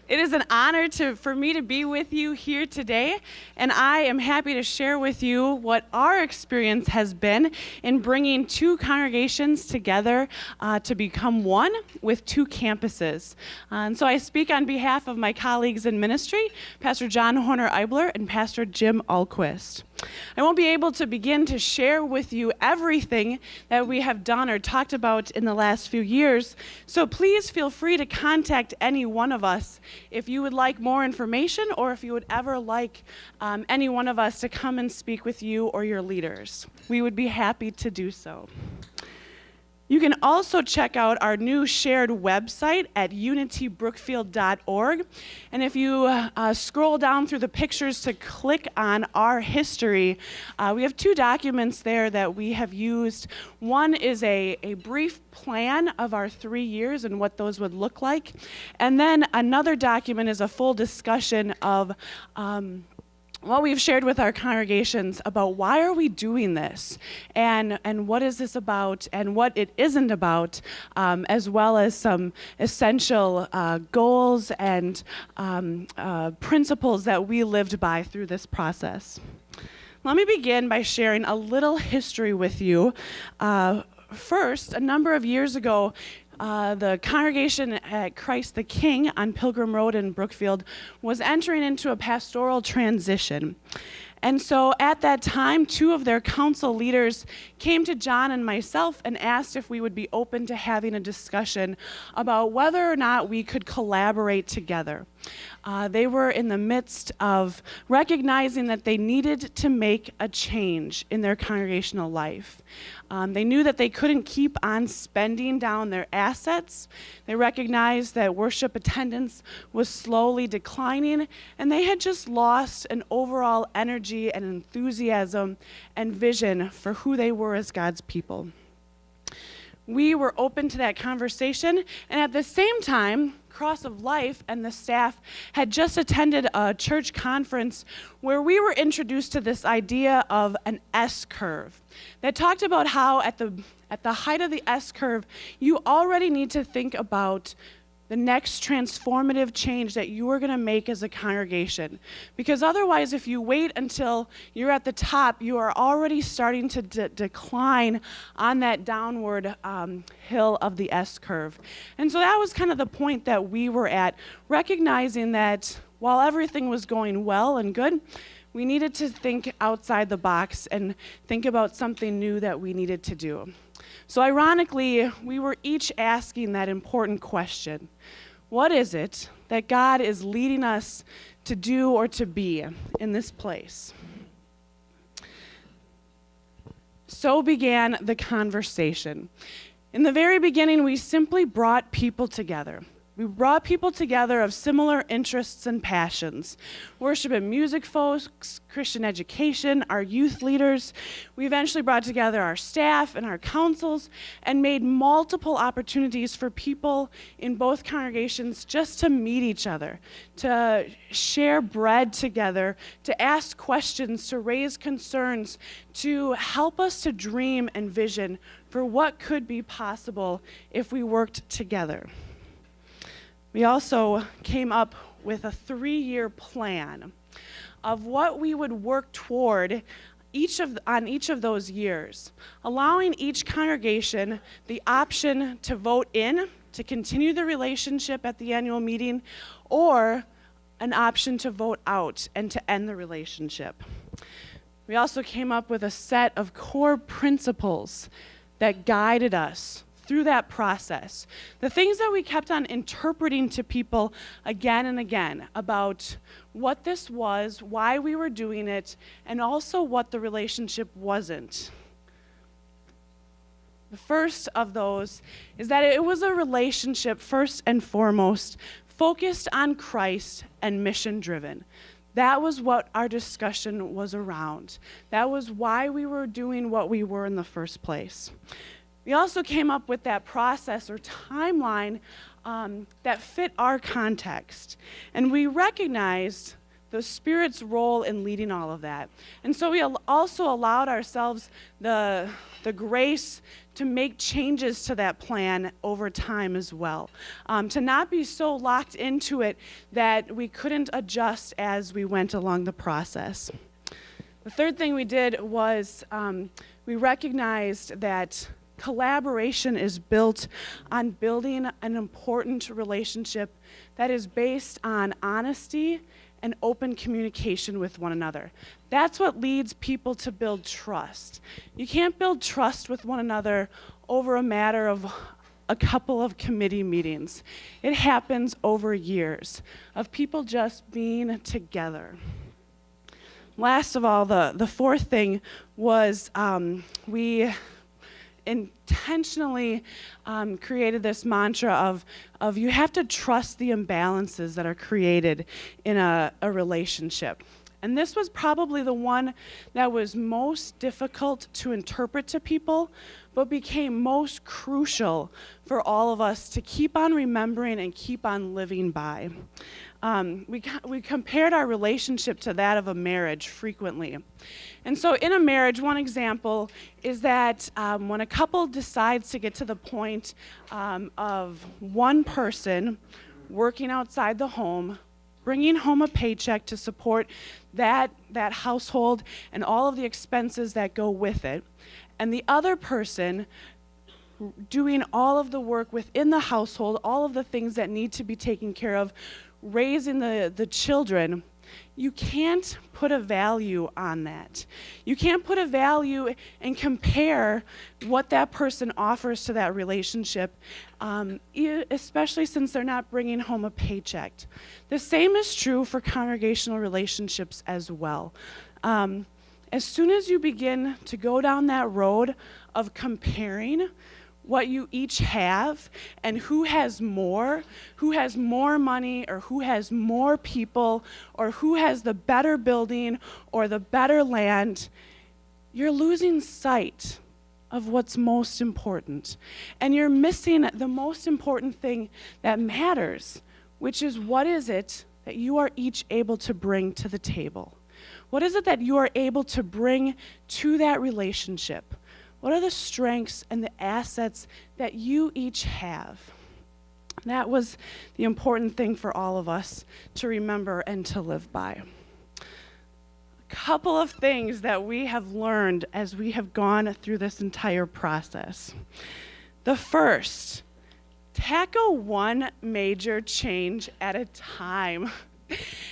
It is an honor for me to be with you here today, and I am happy to share with you what our experience has been in bringing two congregations together to become one with two campuses. And so I speak on behalf of my colleagues in ministry, Pastor John Horner-Eibler and Pastor Jim Alquist. I won't be able to begin to share with you everything that we have done or talked about in the last few years, so please feel free to contact any one of us if you would like more information or if you would ever like any one of us to come and speak with you or your leaders. We would be happy to do so. You can also check out our new shared website at unitybrookfield.org. And if you scroll down through the pictures to click on our history, we have two documents there that we have used. One is a brief plan of our 3 years and what those would look like. And then another document is a full discussion of what we've shared with our congregations about why are we doing this and what is this about and what it isn't about, as well as some essential goals and principles that we lived by through this process. Let me begin by sharing a little history with you. First, a number of years ago, the congregation at Christ the King on Pilgrim Road in Brookfield was entering into a pastoral transition. And so at that time, two of their council leaders came to John and myself and asked if we would be open to having a discussion about whether or not we could collaborate together. They were in the midst of recognizing that they needed to make a change in their congregational life. They knew that they couldn't keep on spending down their assets. They recognized that worship attendance was slowly declining, and they had just lost an overall energy and enthusiasm and vision for who they were as God's people. We were open to that conversation, and at the same time, Cross of Life and the staff had just attended a church conference where we were introduced to this idea of an S-curve that talked about how at the height of the S-curve, you already need to think about the next transformative change that you are going to make as a congregation. Because otherwise, if you wait until you're at the top, you are already starting to decline on that downward hill of the S-curve. And so that was kind of the point that we were at, recognizing that while everything was going well and good, we needed to think outside the box and think about something new that we needed to do. So ironically, we were each asking that important question. What is it that God is leading us to do or to be in this place? So began the conversation. In the very beginning, we simply brought people together. We brought people together of similar interests and passions. Worship and music folks, Christian education, our youth leaders. We eventually brought together our staff and our councils and made multiple opportunities for people in both congregations just to meet each other, to share bread together, to ask questions, to raise concerns, to help us to dream and vision for what could be possible if we worked together. We also came up with a 3-year plan of what we would work toward on each of those years, allowing each congregation the option to vote in, to continue the relationship at the annual meeting, or an option to vote out and to end the relationship. We also came up with a set of core principles that guided us through that process. The things that we kept on interpreting to people again and again about what this was, why we were doing it, and also what the relationship wasn't. The first of those is that it was a relationship, first and foremost, focused on Christ and mission-driven. That was what our discussion was around. That was why we were doing what we were in the first place. We also came up with that process or timeline that fit our context. And we recognized the Spirit's role in leading all of that. And so we also allowed ourselves the grace to make changes to that plan over time as well. To not be so locked into it that we couldn't adjust as we went along the process. The third thing we did was we recognized that collaboration is built on building an important relationship that is based on honesty and open communication with one another. That's what leads people to build trust. You can't build trust with one another over a matter of a couple of committee meetings. It happens over years of people just being together. Last of all, the fourth thing was we intentionally created this mantra of you have to trust the imbalances that are created in a relationship. And this was probably the one that was most difficult to interpret to people, but became most crucial for all of us to keep on remembering and keep on living by. We compared our relationship to that of a marriage frequently. And so in a marriage, one example is that when a couple decides to get to the point of one person working outside the home, bringing home a paycheck to support that household and all of the expenses that go with it, and the other person doing all of the work within the household, all of the things that need to be taken care of, raising the children, you can't put a value on that. You can't put a value and compare what that person offers to that relationship, especially since they're not bringing home a paycheck. The same is true for congregational relationships as well. As soon as you begin to go down that road of comparing what you each have and who has more money, or who has more people, or who has the better building or the better land, you're losing sight of what's most important. And you're missing the most important thing that matters, which is what is it that you are each able to bring to the table? What is it that you are able to bring to that relationship? What are the strengths and the assets that you each have? That was the important thing for all of us to remember and to live by. A couple of things that we have learned as we have gone through this entire process. The first, tackle one major change at a time.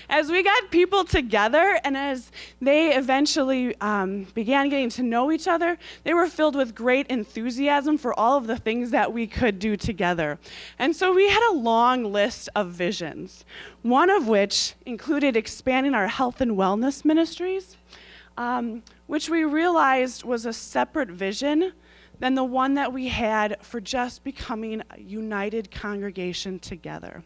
As we got people together and as they eventually began getting to know each other, they were filled with great enthusiasm for all of the things that we could do together. And so we had a long list of visions, one of which included expanding our health and wellness ministries, which we realized was a separate vision than the one that we had for just becoming a united congregation together.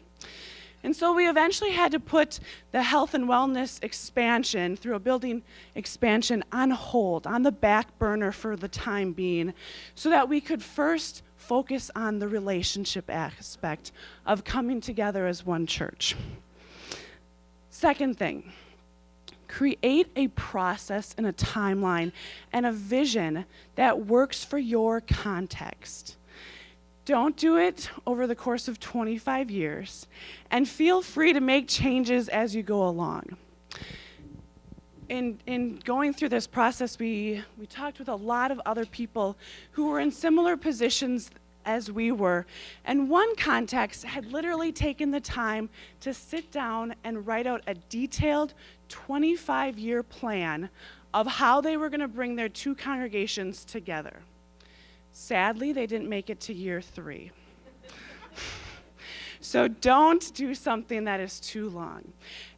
And so we eventually had to put the health and wellness expansion through a building expansion on hold, on the back burner for the time being, so that we could first focus on the relationship aspect of coming together as one church. Second thing, create a process and a timeline and a vision that works for your context. Don't do it over the course of 25 years, and feel free to make changes as you go along. In going through this process, we talked with a lot of other people who were in similar positions as we were, and one context had literally taken the time to sit down and write out a detailed 25-year plan of how they were going to bring their two congregations together. Sadly, they didn't make it to year 3. So don't do something that is too long.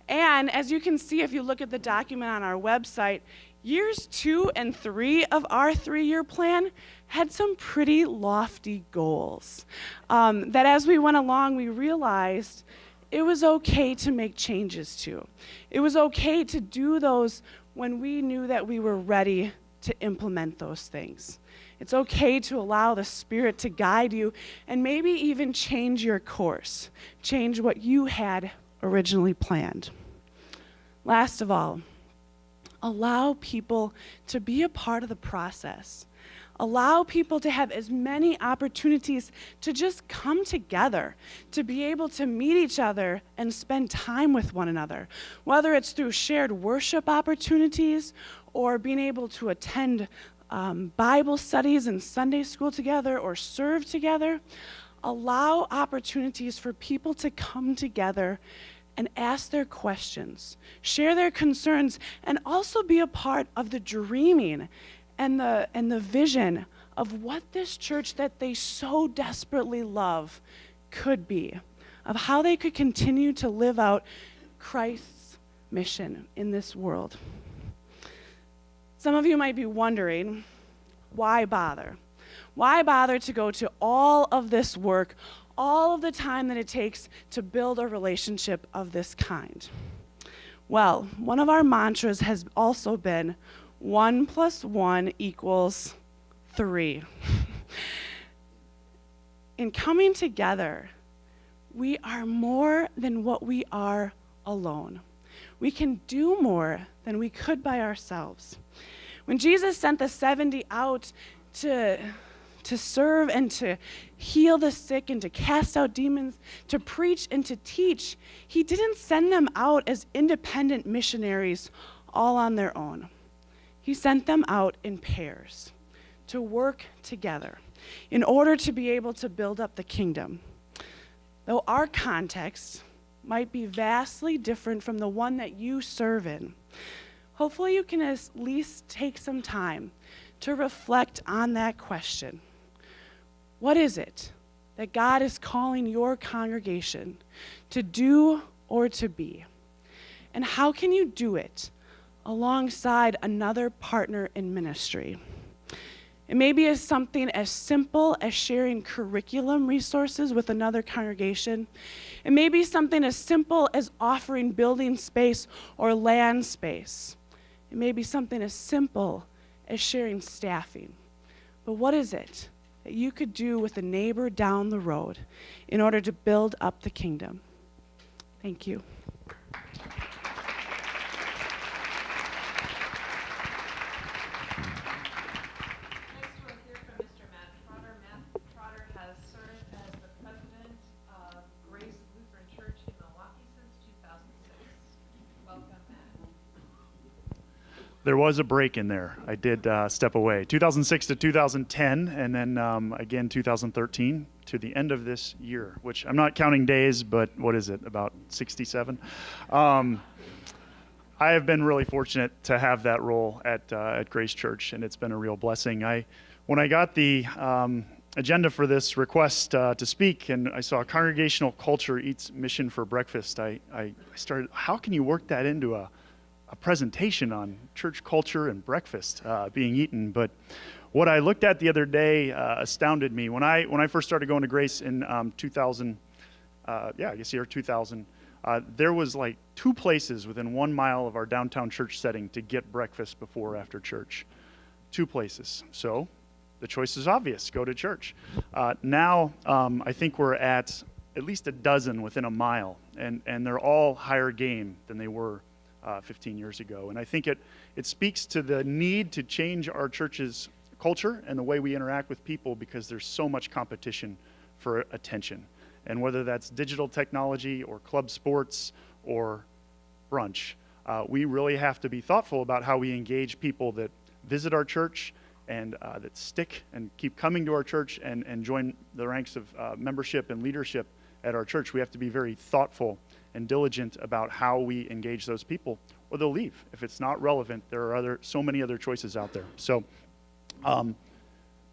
And as you can see, if you look at the document on our website, years 2 and 3 of our 3-year plan had some pretty lofty goals. That as we went along, we realized it was okay to make changes to. It was okay to do those when we knew that we were ready to implement those things. It's okay to allow the Spirit to guide you and maybe even change your course, change what you had originally planned. Last of all, allow people to be a part of the process. Allow people to have as many opportunities to just come together, to be able to meet each other and spend time with one another, whether it's through shared worship opportunities or being able to attend Bible studies and Sunday school together or serve together. Allow opportunities for people to come together and ask their questions, share their concerns, and also be a part of the dreaming and the vision of what this church that they so desperately love could be, of how they could continue to live out Christ's mission in this world. Some of you might be wondering, why bother? Why bother to go to all of this work, all of the time that it takes to build a relationship of this kind? Well, one of our mantras has also been 1 + 1 = 3. In coming together, we are more than what we are alone. We can do more than we could by ourselves. When Jesus sent the 70 out to serve and to heal the sick and to cast out demons, to preach and to teach, he didn't send them out as independent missionaries all on their own. He sent them out in pairs to work together in order to be able to build up the kingdom. Though our context might be vastly different from the one that you serve in, hopefully you can at least take some time to reflect on that question. What is it that God is calling your congregation to do or to be? And how can you do it alongside another partner in ministry? It may be something as simple as sharing curriculum resources with another congregation. It may be something as simple as offering building space or land space. It may be something as simple as sharing staffing. But what is it that you could do with a neighbor down the road in order to build up the kingdom? Thank you. Trotter. Matt Trotter has served as the president of Grace Lutheran Church in Milwaukee since 2006. Welcome, Matt. There was a break in there. I did step away. 2006 to 2010, and then again 2013 to the end of this year, which I'm not counting days, but what is it, about 67? I have been really fortunate to have that role at Grace Church, and it's been a real blessing. When I got the agenda for this request to speak, and I saw Congregational Culture Eats Mission for Breakfast, I started, how can you work that into a presentation on church culture and breakfast being eaten? But what I looked at the other day astounded me. When I first started going to Grace in 2000, year 2000, there was like 2 places within 1 mile of our downtown church setting to get breakfast before or after church. 2 places. So the choice is obvious: go to church. Now I think we're at least a dozen within a mile, and they're all higher game than they were 15 years ago. And I think it speaks to the need to change our church's culture and the way we interact with people, because there's so much competition for attention. And whether that's digital technology or club sports or brunch, we really have to be thoughtful about how we engage people that visit our church and that stick and keep coming to our church and join the ranks of membership and leadership at our church. We have to be very thoughtful and diligent about how we engage those people, or they'll leave. If it's not relevant, there are so many other choices out there. So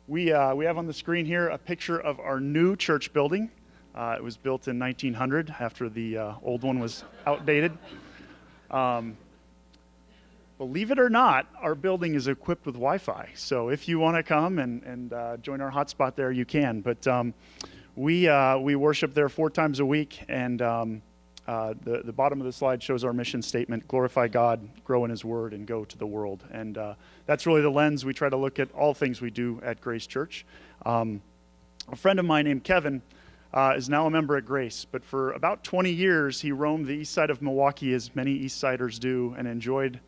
we have on the screen here a picture of our new church building. It was built in 1900 after the old one was outdated. Believe it or not, our building is equipped with Wi-Fi. So if you want to come and join our hotspot there, you can. But we worship there 4 times a week, and the bottom of the slide shows our mission statement: glorify God, grow in His Word, and go to the world. And that's really the lens we try to look at all things we do at Grace Church. A friend of mine named Kevin is now a member at Grace. But for about 20 years, he roamed the east side of Milwaukee, as many east siders do, and enjoyed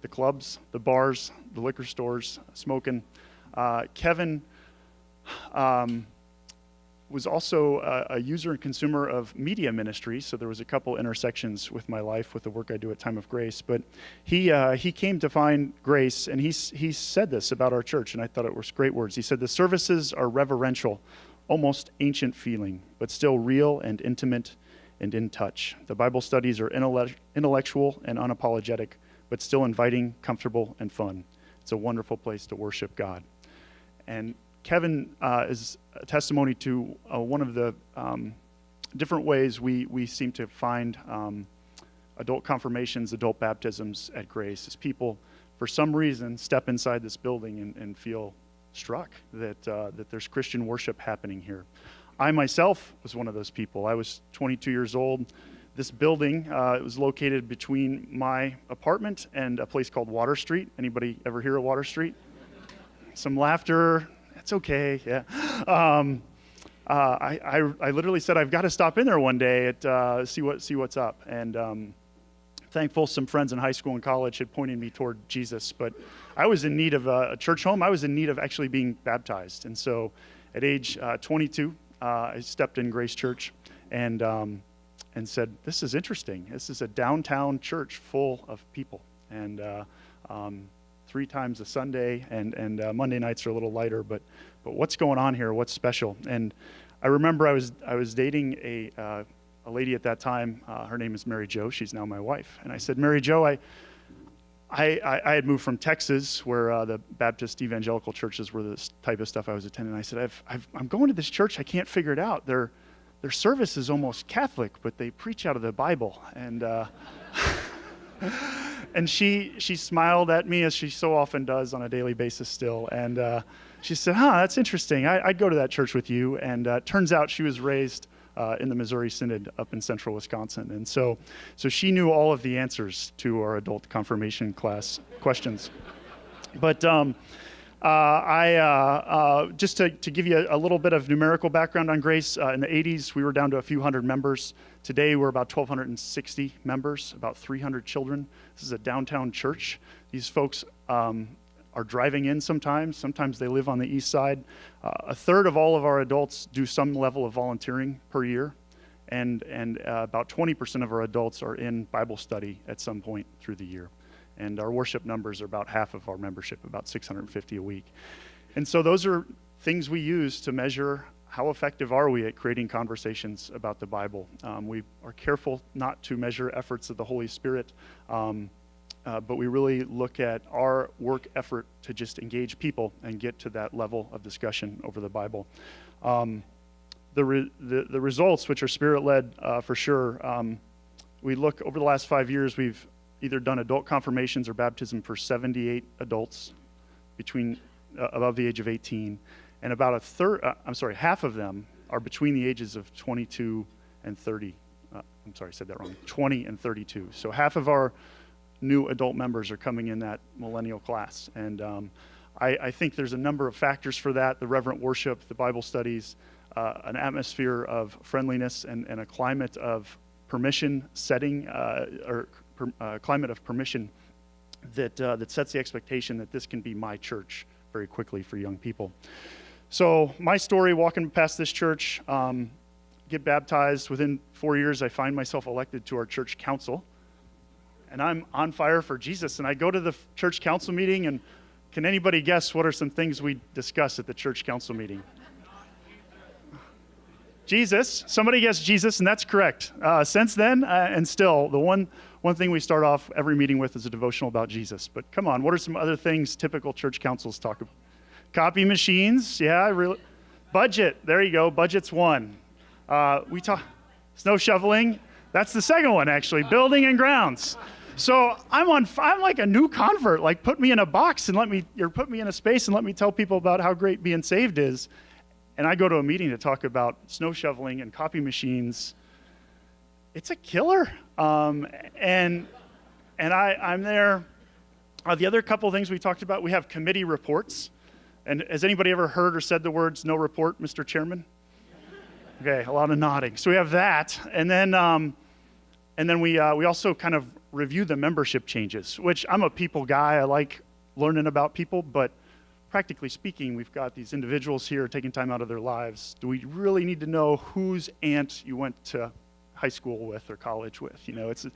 the clubs, the bars, the liquor stores, smoking. Kevin was also a user and consumer of media ministry, so there was a couple intersections with my life with the work I do at Time of Grace. But he came to find Grace, and he said this about our church, and I thought it was great words. He said, "The services are reverential, almost ancient feeling, but still real and intimate and in touch. The Bible studies are intellectual and unapologetic, but still inviting, comfortable, and fun. It's a wonderful place to worship God." And Kevin is a testimony to one of the different ways we seem to find adult confirmations, adult baptisms at Grace, as people, for some reason, step inside this building and feel struck that there's Christian worship happening here. I myself was one of those people. I was 22 years old. This building it was located between my apartment and a place called Water Street. Anybody ever hear of Water Street? Some laughter. It's okay, yeah. I literally said, I've got to stop in there one day at see what's up. And thankful some friends in high school and college had pointed me toward Jesus. But I was in need of a church home. I was in need of actually being baptized. And so at age 22, I stepped in Grace Church and said, this is interesting. This is a downtown church full of people. And 3 times a Sunday, and Monday nights are a little lighter, but what's going on here? What's special? And I remember I was dating a lady at that time. Her name is Mary Jo. She's now my wife. And I said, Mary Jo, I had moved from Texas, where the Baptist evangelical churches were the type of stuff I was attending. I said, I'm going to this church. I can't figure it out. Their service is almost Catholic, but they preach out of the Bible. And and she smiled at me, as she so often does on a daily basis still. And she said, that's interesting. I'd go to that church with you. And turns out she was raised in the Missouri Synod up in central Wisconsin. And so she knew all of the answers to our adult confirmation class questions. But just to give you a little bit of numerical background on Grace, in the 80s, we were down to a few hundred members. Today, we're about 1,260 members, about 300 children. This is a downtown church. These folks are driving in sometimes. Sometimes they live on the east side. A third of all of our adults do some level of volunteering per year. And about 20% of our adults are in Bible study at some point through the year. And our worship numbers are about half of our membership, about 650 a week. And so those are things we use to measure how effective are we at creating conversations about the Bible. We are careful not to measure efforts of the Holy Spirit, but we really look at our work effort to just engage people and get to that level of discussion over the Bible. The results, which are Spirit-led for sure, we look over the last 5 years, we've either done adult confirmations or baptism for 78 adults above the age of 18, and about half of them are between the ages of 22 and 30. I'm sorry, I said that wrong. 20 and 32. So half of our new adult members are coming in that millennial class, and I think there's a number of factors for that: the reverent worship, the Bible studies, an atmosphere of friendliness, and a climate of permission setting, climate of permission that sets the expectation that this can be my church very quickly for young people. So my story, walking past this church, get baptized. Within 4 years, I find myself elected to our church council, and I'm on fire for Jesus. And I go to the church council meeting, and can anybody guess what are some things we discuss at the church council meeting? Jesus. Somebody guessed Jesus, and that's correct. Since then, and still, the one thing we start off every meeting with is a devotional about Jesus. But come on, what are some other things typical church councils talk about? Copy machines, yeah, budget. There you go. Budget's one. We talk snow shoveling. That's the second one, actually. Building and grounds. So I'm like a new convert. Like, put me in a box and put me in a space and let me tell people about how great being saved is. And I go to a meeting to talk about snow shoveling and copy machines. It's a killer. And I'm there. The other couple of things we talked about, we have committee reports. And has anybody ever heard or said the words, "no report, Mr. Chairman"? Okay, a lot of nodding. So we have that, and then we also kind of review the membership changes, which I'm a people guy. I like learning about people, but practically speaking, we've got these individuals here taking time out of their lives. Do we really need to know whose aunt you went to high school with or college with? You know, it's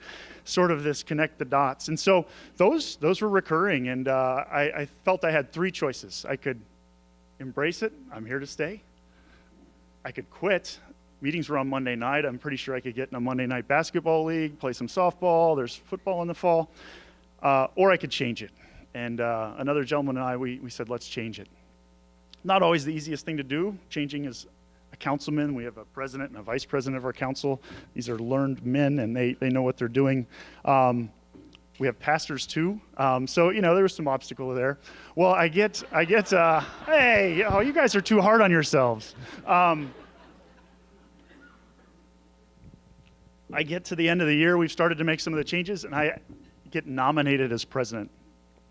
sort of this connect the dots. And so those were recurring, and I felt I had three choices. I could embrace it. I'm here to stay. I could quit. Meetings were on Monday night. I'm pretty sure I could get in a Monday night basketball league, play some softball. There's football in the fall. Or I could change it. And another gentleman and I, we said, let's change it. Not always the easiest thing to do. Changing as a councilman. We have a president and a vice president of our council. These are learned men, and they know what they're doing. We have pastors too. So, you know, there was some obstacle there. Well, I get, hey, oh, you guys are too hard on yourselves. I get to the end of the year, we've started to make some of the changes, and I get nominated as president.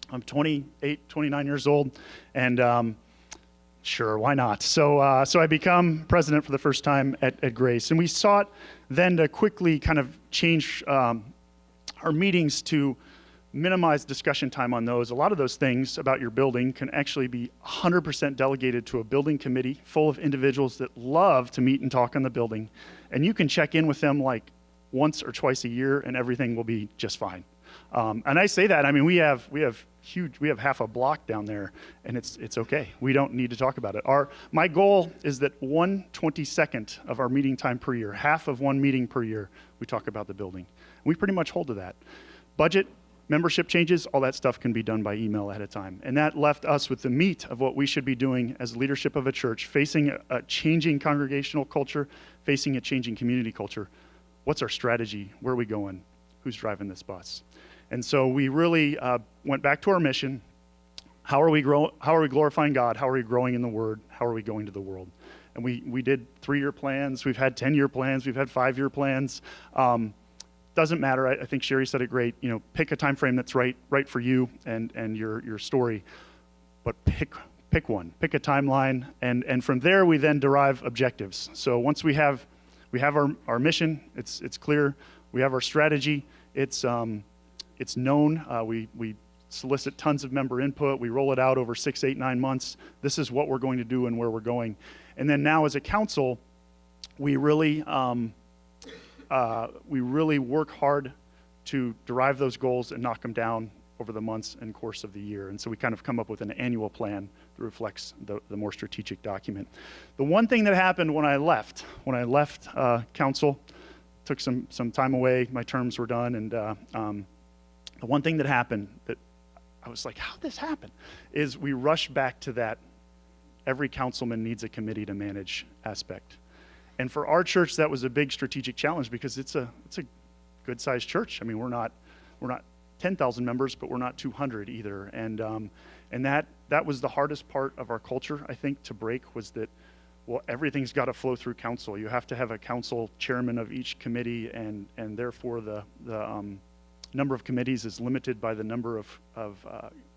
I'm 28, 29 years old, and sure, why not? So I become president for the first time at Grace, and we sought then to quickly kind of change our meetings to minimize discussion time on those. A lot of those things about your building can actually be 100% delegated to a building committee full of individuals that love to meet and talk on the building, and you can check in with them like once or twice a year, and everything will be just fine. And I say that, I mean, we have half a block down there, and it's okay. We don't need to talk about it. My goal is that 1/22 of our meeting time per year, half of one meeting per year, we talk about the building. We pretty much hold to that. Budget, membership changes, all that stuff can be done by email ahead of time. And that left us with the meat of what we should be doing as leadership of a church, facing a changing congregational culture, facing a changing community culture. What's our strategy? Where are we going? Who's driving this bus? And so we really went back to our mission. How are we glorifying God? How are we growing in the Word? How are we going to the world? And we did 3-year plans. We've had 10-year plans. We've had 5-year plans. Doesn't matter. I think Sherrie said it great. You know, pick a time frame that's right for you and your story. But pick one. Pick a timeline, and from there we then derive objectives. So once we have our mission, it's clear. We have our strategy. It's known. We solicit tons of member input. We roll it out over 6, 8, 9 months. This is what we're going to do and where we're going. And then now as a council, we really work hard to derive those goals and knock them down over the months and course of the year. And so we kind of come up with an annual plan that reflects the more strategic document. The one thing that happened when I left council, took some time away, my terms were done, and the one thing that happened that I was like, how'd this happen? Is we rushed back to that every councilman needs a committee to manage aspect. And for our church, that was a big strategic challenge because it's a good-sized church. I mean, we're not 10,000 members, but we're not 200 either. And that was the hardest part of our culture, I think, to break, was that, well, everything's got to flow through council. You have to have a council chairman of each committee, and therefore the number of committees is limited by the number of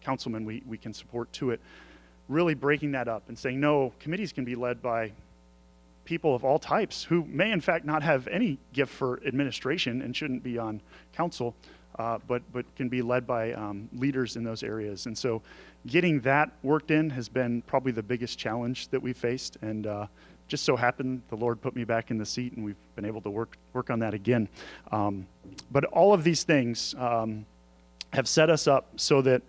councilmen we can support to it. Really breaking that up and saying, no, committees can be led by people of all types who may in fact not have any gift for administration and shouldn't be on council, but can be led by leaders in those areas. And so getting that worked in has been probably the biggest challenge that we faced, and just so happened the Lord put me back in the seat, and we've been able to work on that again. But all of these things have set us up so that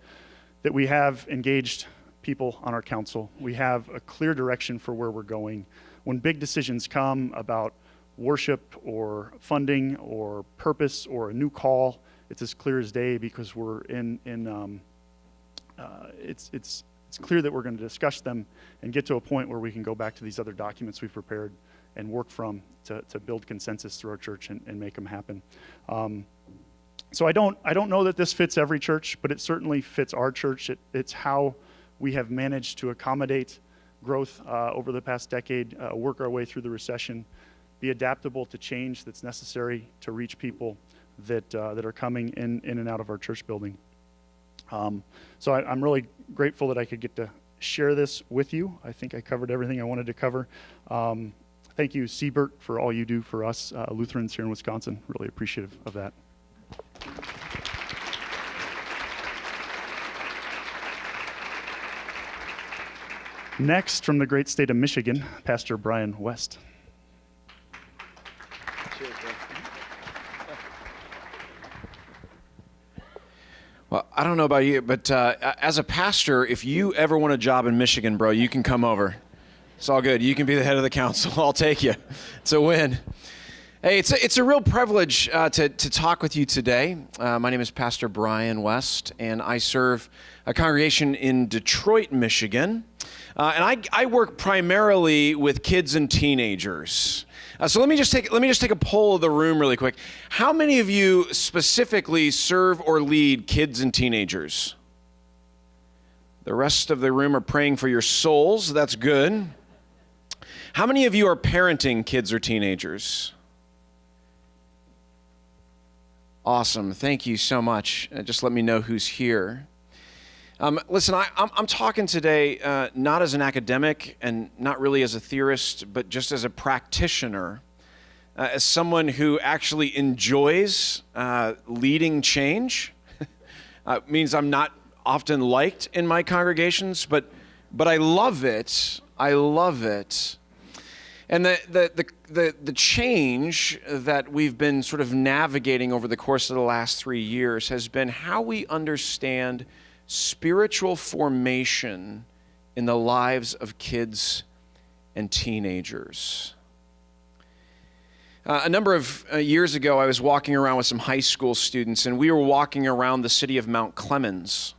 we have engaged people on our council. We have a clear direction for where we're going. When big decisions come about worship or funding or purpose or a new call, it's as clear as day, because we're it's clear that we're going to discuss them and get to a point where we can go back to these other documents we've prepared and work from to build consensus through our church and make them happen. So I don't know that this fits every church, but it certainly fits our church. It's how we have managed to accommodate growth over the past decade, work our way through the recession, be adaptable to change that's necessary to reach people that are coming in and out of our church building. So I'm really grateful that I could get to share this with you. I think I covered everything I wanted to cover. thank you, Siebert, for all you do for us Lutherans here in Wisconsin. Really appreciative of that. Next, from the great state of Michigan, Pastor Brian West. Cheers, bro. Well, I don't know about you, but as a pastor, if you ever want a job in Michigan, bro, you can come over. It's all good. You can be the head of the council. I'll take you. It's a win. Hey, it's a real privilege to talk with you today. My name is Pastor Brian West, and I serve a congregation in Detroit, Michigan. And I work primarily with kids and teenagers. So let me just take a poll of the room really quick. How many of you specifically serve or lead kids and teenagers? The rest of the room are praying for your souls. That's good. How many of you are parenting kids or teenagers? Awesome. Thank you so much. Just let me know who's here. Listen, I'm talking today not as an academic and not really as a theorist, but just as a practitioner, as someone who actually enjoys leading change. Means I'm not often liked in my congregations, but I love it. I love it. And the change that we've been sort of navigating over the course of the last 3 years has been how we understand spiritual formation in the lives of kids and teenagers. A number of years ago, I was walking around with some high school students, and we were walking around the city of Mount Clemens.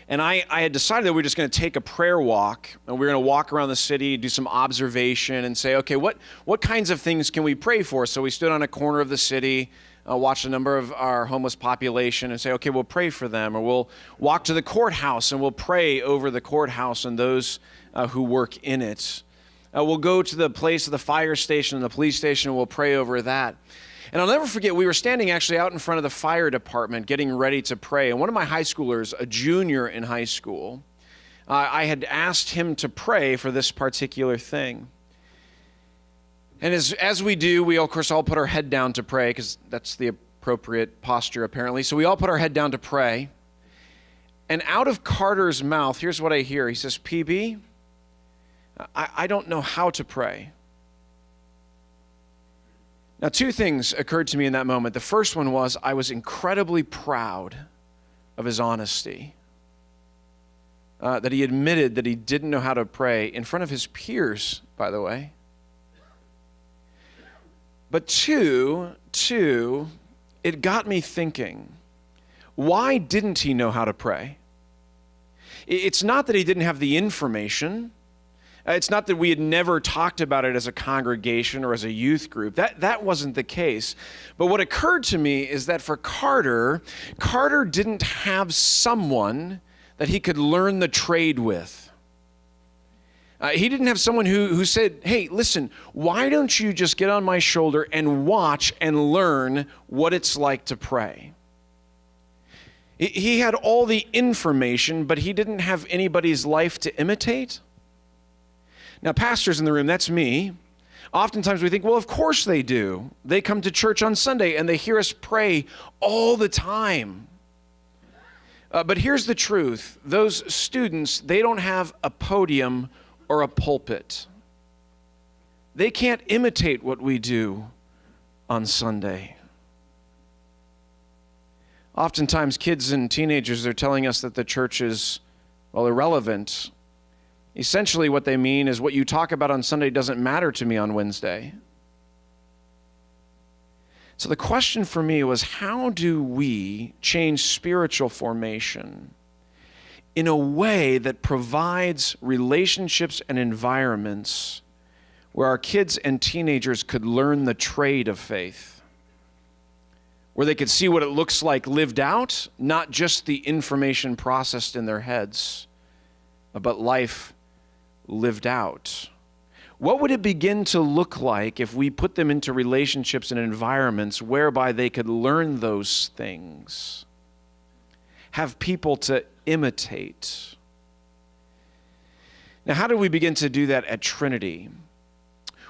And I had decided that we were just going to take a prayer walk, and we were going to walk around the city, do some observation, and say, okay, what kinds of things can we pray for? So we stood on a corner of the city, watched a number of our homeless population, and say, okay, we'll pray for them. Or we'll walk to the courthouse, and we'll pray over the courthouse and those who work in it. We'll go to the place of the fire station and the police station, and we'll pray over that. And I'll never forget, we were standing actually out in front of the fire department getting ready to pray. And one of my high schoolers, a junior in high school, I had asked him to pray for this particular thing. And as we do, we of course all put our head down to pray, because that's the appropriate posture apparently. So we all put our head down to pray. And out of Carter's mouth, here's what I hear. He says, PB, I don't know how to pray. Now, two things occurred to me in that moment. The first one was I was incredibly proud of his honesty, that he admitted that he didn't know how to pray in front of his peers, by the way. But two, it got me thinking, why didn't he know how to pray? It's not that he didn't have the information. It's not that we had never talked about it as a congregation or as a youth group. That wasn't the case. But what occurred to me is that for Carter didn't have someone that he could learn the trade with. He didn't have someone who said, hey, listen, why don't you just get on my shoulder and watch and learn what it's like to pray? He had all the information, but he didn't have anybody's life to imitate. Now, pastors in the room, that's me. Oftentimes we think, well, of course they do. They come to church on Sunday and they hear us pray all the time. But here's the truth. Those students, they don't have a podium or a pulpit. They can't imitate what we do on Sunday. Oftentimes, kids and teenagers are telling us that the church is, well, irrelevant. Essentially, what they mean is what you talk about on Sunday doesn't matter to me on Wednesday. So the question for me was, how do we change spiritual formation in a way that provides relationships and environments where our kids and teenagers could learn the trade of faith, where they could see what it looks like lived out, not just the information processed in their heads, but life lived out? What would it begin to look like if we put them into relationships and environments whereby they could learn those things, have people to imitate? Now, how do we begin to do that at Trinity?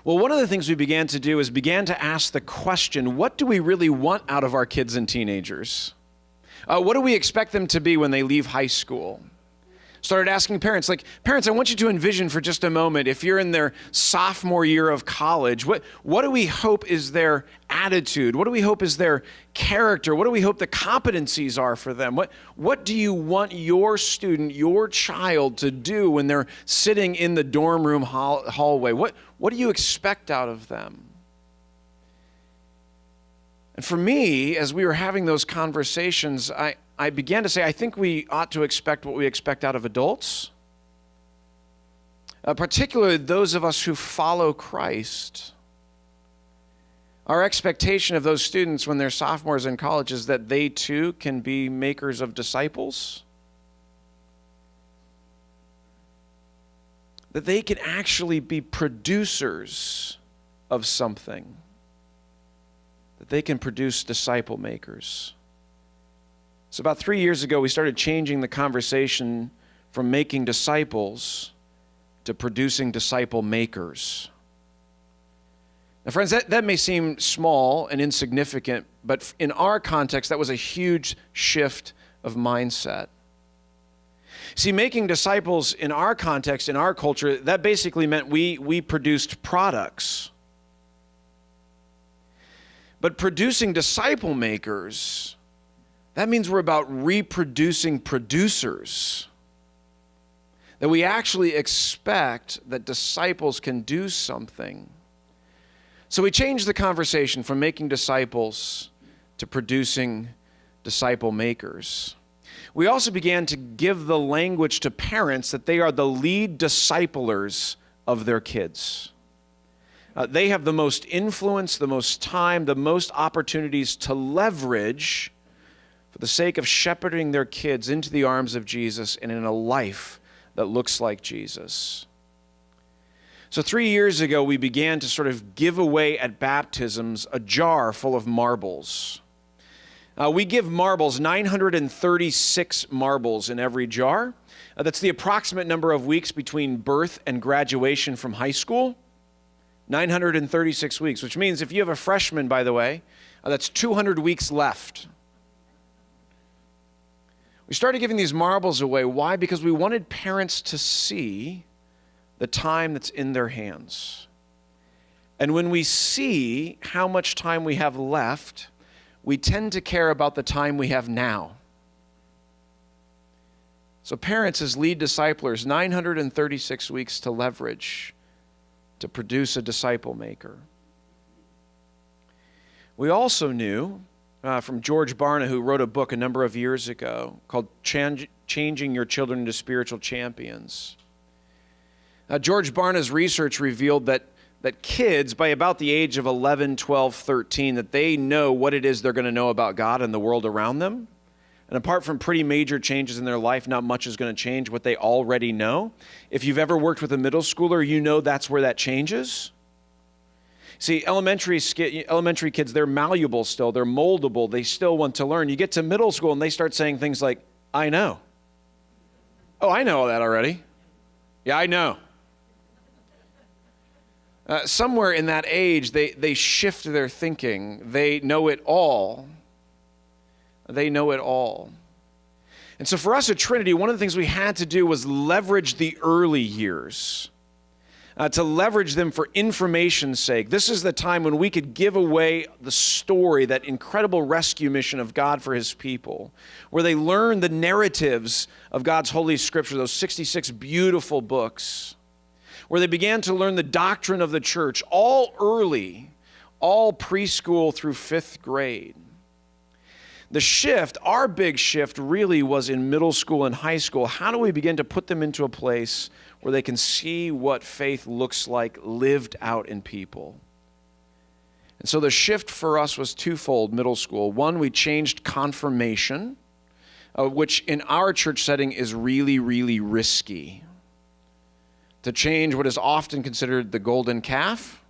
Well, one of the things we began to do is began to ask the question, what do we really want out of our kids and teenagers? What do we expect them to be when they leave high school? Started asking parents, parents, I want you to envision for just a moment, if you're in their sophomore year of college, what do we hope is their attitude? What do we hope is their character? What do we hope the competencies are for them? What do you want your student, your child to do when they're sitting in the dorm room hallway? What do you expect out of them? And for me, as we were having those conversations, I began to say, I think we ought to expect what we expect out of adults, particularly those of us who follow Christ. Our expectation of those students when they're sophomores in college is that they too can be makers of disciples, that they can actually be producers of something, that they can produce disciple makers. So about 3 years ago, we started changing the conversation from making disciples to producing disciple makers. Now, friends, that may seem small and insignificant, but in our context, that was a huge shift of mindset. See, making disciples in our context, in our culture, that basically meant we produced products. But producing disciple makers, that means we're about reproducing producers. That we actually expect that disciples can do something. So we changed the conversation from making disciples to producing disciple makers. We also began to give the language to parents that they are the lead disciplers of their kids. They have the most influence, the most time, the most opportunities to leverage for the sake of shepherding their kids into the arms of Jesus and in a life that looks like Jesus. So 3 years ago, we began to sort of give away at baptisms a jar full of marbles. We give marbles, 936 marbles in every jar. That's the approximate number of weeks between birth and graduation from high school. 936 weeks, which means if you have a freshman, by the way, that's 200 weeks left. We started giving these marbles away. Why? Because we wanted parents to see the time that's in their hands. And when we see how much time we have left, we tend to care about the time we have now. So parents, as lead disciplers, 936 weeks to leverage to produce a disciple maker. We also knew from George Barna, who wrote a book a number of years ago called Changing Your Children into Spiritual Champions. George Barna's research revealed that kids, by about the age of 11, 12, 13, that they know what it is they're going to know about God and the world around them. And apart from pretty major changes in their life, not much is going to change what they already know. If you've ever worked with a middle schooler, you know that's where that changes. See, elementary kids, they're malleable still. They're moldable. They still want to learn. You get to middle school and they start saying things like, I know. Oh, I know all that already. Yeah, I know. Somewhere in that age, they shift their thinking. They know it all. They know it all. And so for us at Trinity, one of the things we had to do was leverage the early years. To leverage them for information's sake. This is the time when we could give away the story, that incredible rescue mission of God for his people, where they learn the narratives of God's Holy Scripture, those 66 beautiful books, where they began to learn the doctrine of the church, all early, all preschool through 5th grade. The shift, our big shift, really was in middle school and high school. How do we begin to put them into a place where they can see what faith looks like lived out in people? And so the shift for us was twofold, middle school. One, we changed confirmation, which in our church setting is really, really risky. To change what is often considered the golden calf.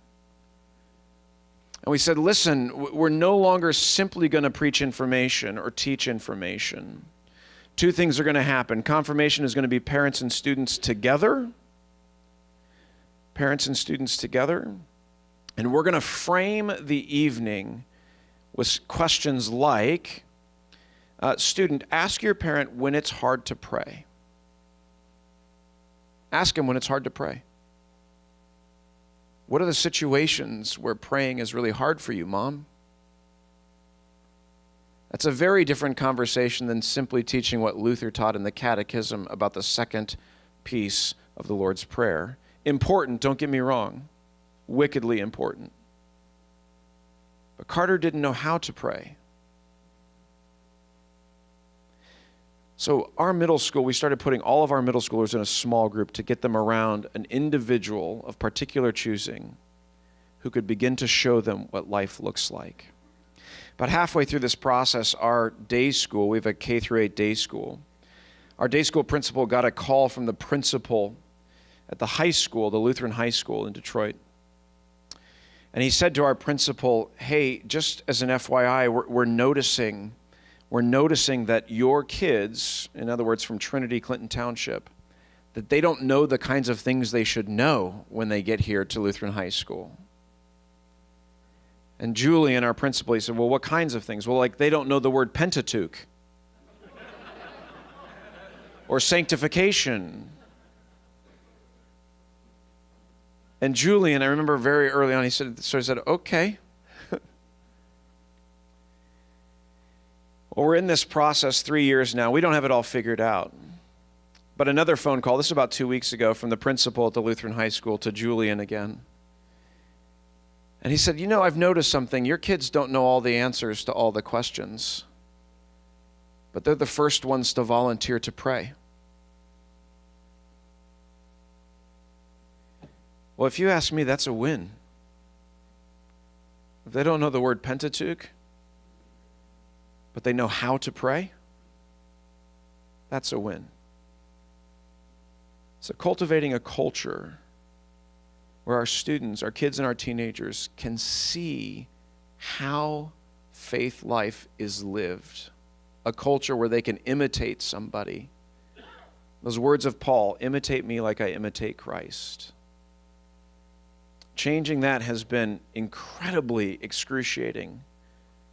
And we said, listen, we're no longer simply going to preach information or teach information. Two things are going to happen. Confirmation is going to be parents and students together. Parents and students together. And we're going to frame the evening with questions like, student, ask your parent when it's hard to pray. Ask him when it's hard to pray. What are the situations where praying is really hard for you, Mom? That's a very different conversation than simply teaching what Luther taught in the Catechism about the second piece of the Lord's Prayer. Important, don't get me wrong. Wickedly important. But Carter didn't know how to pray. So our middle school, we started putting all of our middle schoolers in a small group to get them around an individual of particular choosing who could begin to show them what life looks like. About halfway through this process, our day school, we have a K through 8 day school, our day school principal got a call from the principal at the high school, the Lutheran high school in Detroit. And he said to our principal, hey, just as an FYI, we're noticing that your kids, in other words, from Trinity, Clinton Township, that they don't know the kinds of things they should know when they get here to Lutheran high school. And Julian, our principal, he said, well, what kinds of things? Well, like they don't know the word Pentateuch or sanctification. And Julian, I remember very early on, he said, okay. Well, we're in this process 3 years now. We don't have it all figured out. But another phone call, this is about 2 weeks ago, from the principal at the Lutheran high school to Julian again. And he said, I've noticed something. Your kids don't know all the answers to all the questions, but they're the first ones to volunteer to pray. Well, if you ask me, that's a win. If they don't know the word Pentateuch, but they know how to pray, that's a win. So cultivating a culture where our students, our kids and our teenagers can see how faith life is lived. A culture where they can imitate somebody. Those words of Paul, imitate me like I imitate Christ. Changing that has been incredibly excruciating,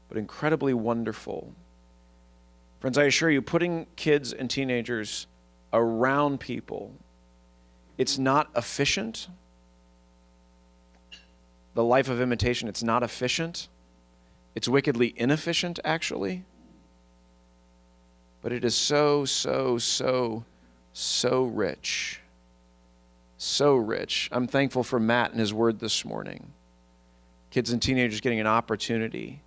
but incredibly wonderful. Friends, I assure you, putting kids and teenagers around people, it's not efficient. The life of imitation, it's not efficient. It's wickedly inefficient, actually. But it is so, so, so, so rich. So rich. I'm thankful for Matt and his word this morning. Kids and teenagers getting an opportunity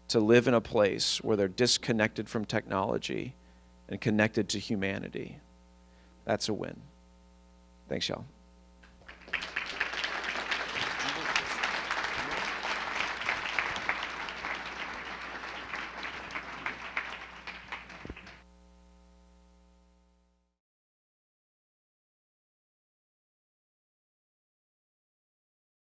to live in a place where they're disconnected from technology and connected to humanity. That's a win. Thanks, y'all.